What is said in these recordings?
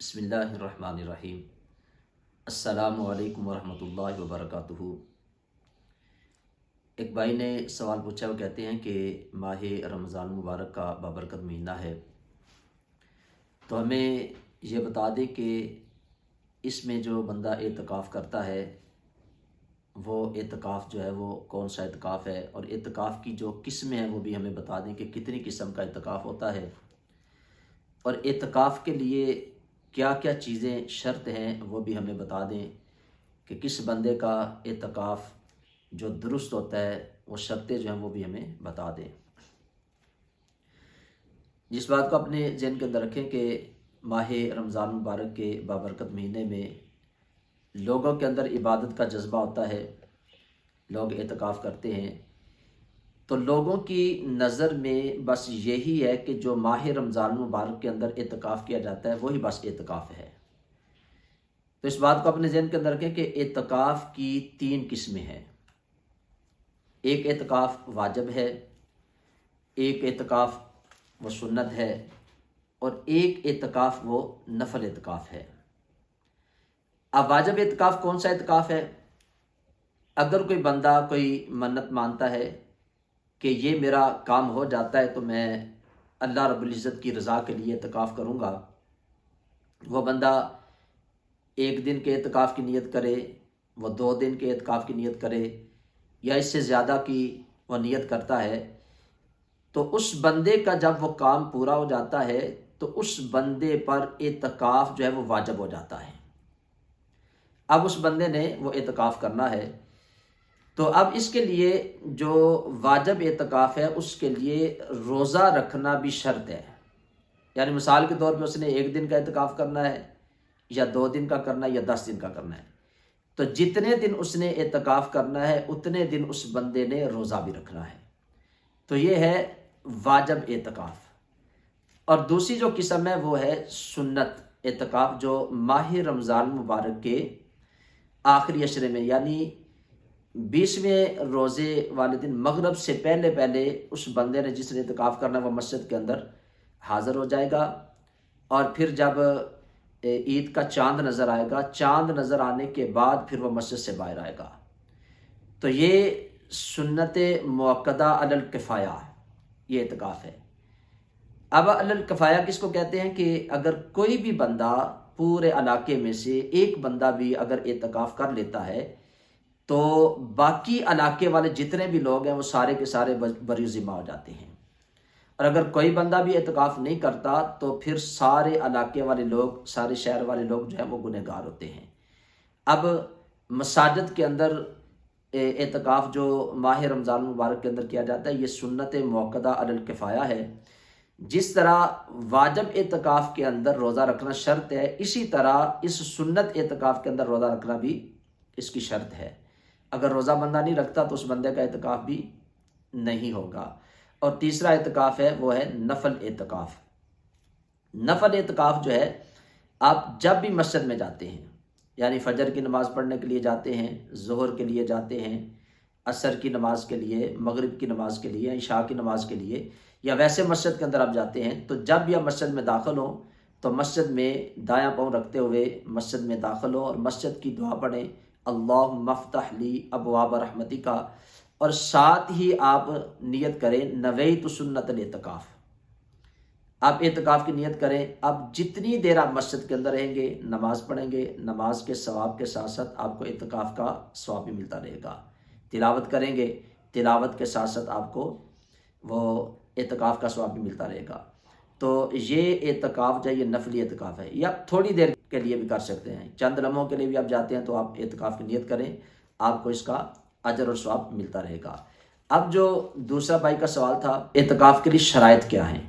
بسم اللہ الرحمن الرحیم۔ السلام علیکم ورحمۃ اللہ وبرکاتہ۔ ایک بھائی نے سوال پوچھا، وہ کہتے ہیں کہ ماہ رمضان مبارک کا بابرکت مہینہ ہے، تو ہمیں یہ بتا دیں کہ اس میں جو بندہ اعتکاف کرتا ہے وہ اعتکاف جو ہے وہ کون سا اعتکاف ہے، اور اعتکاف کی جو قسمیں ہیں وہ بھی ہمیں بتا دیں کہ کتنی قسم کا اعتکاف ہوتا ہے، اور اعتکاف کے لیے کیا کیا چیزیں شرط ہیں وہ بھی ہمیں بتا دیں کہ کس بندے کا اعتکاف جو درست ہوتا ہے وہ شرطیں جو ہیں وہ بھی ہمیں بتا دیں۔ جس بات کو اپنے ذہن کے اندر رکھیں کہ ماہ رمضان مبارک کے بابرکت مہینے میں لوگوں کے اندر عبادت کا جذبہ ہوتا ہے، لوگ اعتکاف کرتے ہیں، تو لوگوں کی نظر میں بس یہی ہے کہ جو ماہ رمضان مبارک کے اندر اعتکاف کیا جاتا ہے وہی بس اعتکاف ہے۔ تو اس بات کو اپنے ذہن کے اندر رکھیں کہ اعتکاف کی 3 قسمیں ہیں۔ ایک اعتکاف واجب ہے، ایک اعتکاف وہ سنت ہے، اور ایک اعتکاف وہ نفل اعتکاف ہے۔ اب واجب اعتکاف کون سا اعتکاف ہے؟ اگر کوئی بندہ کوئی منت مانتا ہے کہ یہ میرا کام ہو جاتا ہے تو میں اللہ رب العزت کی رضا کے لیے اعتکاف کروں گا، وہ بندہ 1 دن کے اعتکاف کی نیت کرے، وہ 2 دن کے اعتکاف کی نیت کرے، یا اس سے زیادہ کی وہ نیت کرتا ہے، تو اس بندے کا جب وہ کام پورا ہو جاتا ہے تو اس بندے پر اعتکاف جو ہے وہ واجب ہو جاتا ہے۔ اب اس بندے نے وہ اعتکاف کرنا ہے، تو اب اس کے لیے جو واجب اعتکاف ہے اس کے لیے روزہ رکھنا بھی شرط ہے۔ یعنی مثال کے طور پہ اس نے 1 دن کا اعتکاف کرنا ہے، یا 2 دن کا کرنا ہے، یا 10 دن کا کرنا ہے، تو جتنے دن اس نے اعتکاف کرنا ہے اتنے دن اس بندے نے روزہ بھی رکھنا ہے۔ تو یہ ہے واجب اعتکاف۔ اور دوسری جو قسم ہے وہ ہے سنت اعتکاف، جو ماہ رمضان مبارک کے آخری عشرے میں، یعنی 20ویں روزے والے دن مغرب سے پہلے پہلے اس بندے نے جس نے اعتکاف کرنا ہے وہ مسجد کے اندر حاضر ہو جائے گا، اور پھر جب عید کا چاند نظر آئے گا، چاند نظر آنے کے بعد پھر وہ مسجد سے باہر آئے گا۔ تو یہ سنت مؤکدہ علی الکفایہ یہ اعتکاف ہے۔ اب علی الکفایہ کس کو کہتے ہیں کہ اگر کوئی بھی بندہ پورے علاقے میں سے ایک بندہ بھی اگر اعتکاف کر لیتا ہے تو باقی علاقے والے جتنے بھی لوگ ہیں وہ سارے کے سارے بری ذمہ ہو جاتے ہیں، اور اگر کوئی بندہ بھی اعتکاف نہیں کرتا تو پھر سارے علاقے والے لوگ، سارے شہر والے لوگ جو ہیں وہ گنہگار ہوتے ہیں۔ اب مساجد کے اندر اعتکاف جو ماہ رمضان مبارک کے اندر کیا جاتا ہے یہ سنت مؤکدہ علی الکفایہ ہے۔ جس طرح واجب اعتکاف کے اندر روزہ رکھنا شرط ہے، اسی طرح اس سنت اعتکاف کے اندر روزہ رکھنا بھی اس کی شرط ہے۔ اگر روزہ بندہ نہیں رکھتا تو اس بندے کا اعتکاف بھی نہیں ہوگا۔ اور تیسرا اعتکاف ہے وہ ہے نفل اعتکاف۔ نفل اعتکاف جو ہے، آپ جب بھی مسجد میں جاتے ہیں، یعنی فجر کی نماز پڑھنے کے لیے جاتے ہیں، ظہر کے لیے جاتے ہیں، عصر کی نماز کے لیے، مغرب کی نماز کے لیے، عشاء کی نماز کے لیے، یا ویسے مسجد کے اندر آپ جاتے ہیں، تو جب بھی آپ مسجد میں داخل ہوں تو مسجد میں دایاں پاؤں رکھتے ہوئے مسجد میں داخل ہوں اور مسجد کی دعا پڑھیں، اللہم افتح لی ابواب رحمتک، اور ساتھ ہی آپ نیت کریں نویت سنت الاعتکاف۔ آپ اعتکاف کی نیت کریں۔ اب جتنی دیر آپ مسجد کے اندر رہیں گے، نماز پڑھیں گے، نماز کے ثواب کے ساتھ ساتھ آپ کو اعتکاف کا ثواب بھی ملتا رہے گا۔ تلاوت کریں گے، تلاوت کے ساتھ ساتھ آپ کو وہ اعتکاف کا ثواب بھی ملتا رہے گا۔ تو یہ اعتکاف جو ہے یہ نفلی اعتکاف ہے، یا تھوڑی دیر کے لیے بھی کر سکتے ہیں، چند لمحوں کے لیے بھی آپ جاتے ہیں تو آپ اعتکاف کی نیت کریں، آپ کو اس کا اجر اور ثواب ملتا رہے گا۔ اب جو دوسرا بھائی کا سوال تھا اعتکاف کے لیے شرائط کیا ہیں،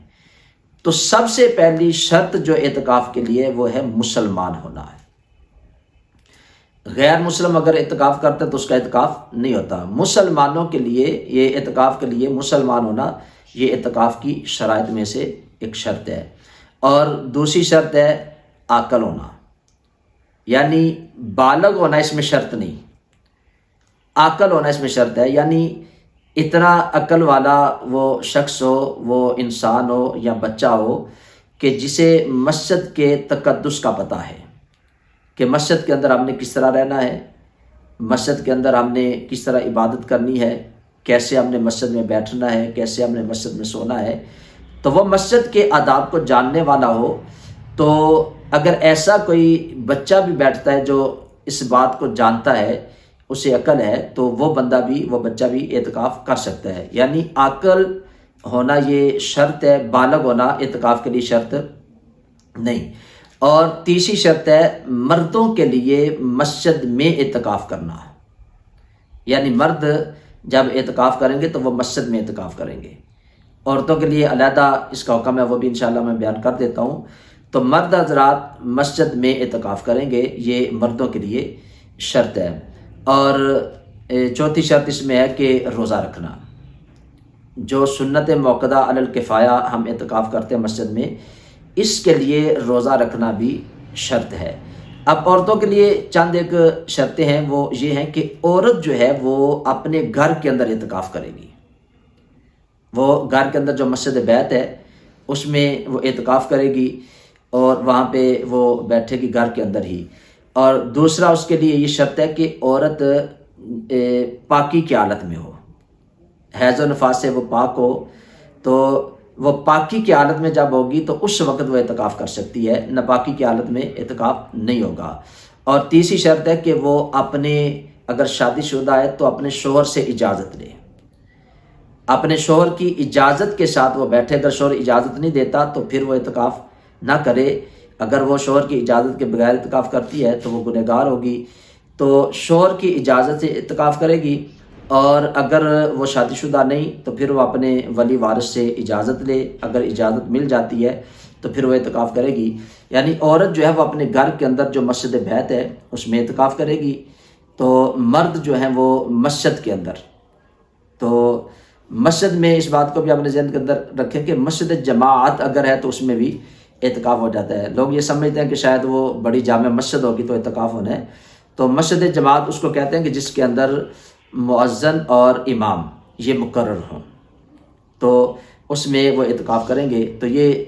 تو سب سے پہلی شرط جو اعتکاف کے لیے وہ ہے مسلمان ہونا ہے۔ غیر مسلم اگر اعتکاف کرتا ہے تو اس کا اعتکاف نہیں ہوتا۔ مسلمانوں کے لیے یہ اعتکاف کے لیے مسلمان ہونا یہ اعتکاف کی شرائط میں سے ایک شرط ہے۔ اور دوسری شرط ہے عاقل ہونا، یعنی بالغ ہونا اس میں شرط نہیں، عاقل ہونا اس میں شرط ہے، یعنی اتنا عقل والا وہ شخص ہو، وہ انسان ہو یا بچہ ہو کہ جسے مسجد کے تقدس کا پتہ ہے کہ مسجد کے اندر ہم نے کس طرح رہنا ہے، مسجد کے اندر ہم نے کس طرح عبادت کرنی ہے، کیسے ہم نے مسجد میں بیٹھنا ہے، کیسے ہم نے مسجد میں سونا ہے، تو وہ مسجد کے آداب کو جاننے والا ہو. تو اگر ایسا کوئی بچہ بھی بیٹھتا ہے جو اس بات کو جانتا ہے، اسے عقل ہے، تو وہ بچہ بھی اعتکاف کر سکتا ہے. یعنی عقل ہونا یہ شرط ہے، بالغ ہونا اعتکاف کے لیے شرط نہیں. اور تیسری شرط ہے مردوں کے لیے مسجد میں اعتکاف کرنا. یعنی مرد جب اعتکاف کریں گے تو وہ مسجد میں اعتکاف کریں گے. عورتوں کے لیے علیحدہ اس کا حکم ہے، وہ بھی انشاءاللہ میں بیان کر دیتا ہوں. تو مرد حضرات مسجد میں اعتکاف کریں گے، یہ مردوں کے لیے شرط ہے. اور چوتھی شرط اس میں ہے کہ روزہ رکھنا. جو سنت موقدہ علی الکفایہ ہم اعتکاف کرتے ہیں مسجد میں، اس کے لیے روزہ رکھنا بھی شرط ہے. اب عورتوں کے لیے چند ایک شرطیں ہیں، وہ یہ ہیں کہ عورت جو ہے وہ اپنے گھر کے اندر اعتکاف کرے گی. وہ گھر کے اندر جو مسجد بیت ہے اس میں وہ اعتکاف کرے گی اور وہاں پہ وہ بیٹھے گی گھر کے اندر ہی. اور دوسرا اس کے لیے یہ شرط ہے کہ عورت پاکی کی حالت میں ہو، حیض و نفاس سے وہ پاک ہو. تو وہ پاکی کی حالت میں جب ہوگی تو اس وقت وہ اعتکاف کر سکتی ہے، ناپاکی کی حالت میں اعتکاف نہیں ہوگا. اور تیسری شرط ہے کہ وہ اگر شادی شدہ ہے تو اپنے شوہر سے اجازت لے، اپنے شوہر کی اجازت کے ساتھ وہ بیٹھے. اگر شوہر اجازت نہیں دیتا تو پھر وہ اعتکاف نہ کرے. اگر وہ شوہر کی اجازت کے بغیر اعتکاف کرتی ہے تو وہ گنہگار ہوگی. تو شوہر کی اجازت سے اعتکاف کرے گی. اور اگر وہ شادی شدہ نہیں تو پھر وہ اپنے ولی وارث سے اجازت لے. اگر اجازت مل جاتی ہے تو پھر وہ اعتکاف کرے گی. یعنی عورت جو ہے وہ اپنے گھر کے اندر جو مسجد بیت ہے اس میں اعتکاف کرے گی. تو مرد جو ہیں وہ مسجد کے اندر. تو مسجد میں اس بات کو بھی اپنے ذہن کے اندر رکھیں کہ مسجد جماعت اگر ہے تو اس میں بھی اعتکاف ہو جاتا ہے. لوگ یہ سمجھتے ہیں کہ شاید وہ بڑی جامع مسجد ہوگی تو اعتکاف ہونا ہے. تو مسجد جماعت اس کو کہتے ہیں کہ جس کے اندر مؤذن اور امام یہ مقرر ہوں، تو اس میں وہ اعتکاف کریں گے. تو یہ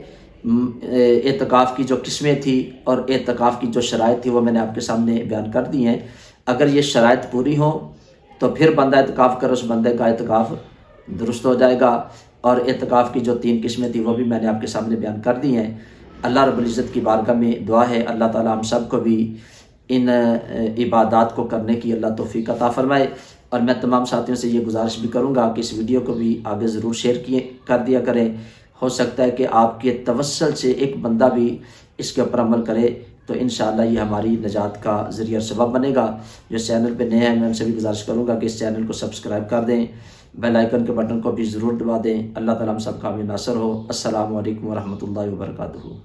اعتکاف کی جو قسمیں تھی اور اعتکاف کی جو شرائط تھی وہ میں نے آپ کے سامنے بیان کر دی ہیں. اگر یہ شرائط پوری ہوں تو پھر بندہ اعتکاف کرے، اس بندے کا اعتکاف درست ہو جائے گا. اور اعتکاف کی جو 3 قسمیں تھیں وہ بھی میں نے آپ کے سامنے بیان کر دی ہیں. اللہ رب العزت کی بارگاہ میں دعا ہے اللہ تعالی ہم سب کو بھی ان عبادات کو کرنے کی اللہ توفیق عطا فرمائے. اور میں تمام ساتھیوں سے یہ گزارش بھی کروں گا کہ اس ویڈیو کو بھی آگے ضرور شیئر کر دیا کریں. ہو سکتا ہے کہ آپ کے توسل سے ایک بندہ بھی اس کے اوپر عمل کرے تو انشاءاللہ یہ ہماری نجات کا ذریعہ سبب بنے گا. جو چینل پہ نئے ہیں میں ان سے بھی گزارش کروں گا کہ اس چینل کو سبسکرائب کر دیں، بیل آئیکن کے بٹن کو بھی ضرور دبا دیں. اللہ تعالیٰ ہم سب کا بھی ناصر ہو. السلام علیکم ورحمۃ اللہ وبرکاتہ.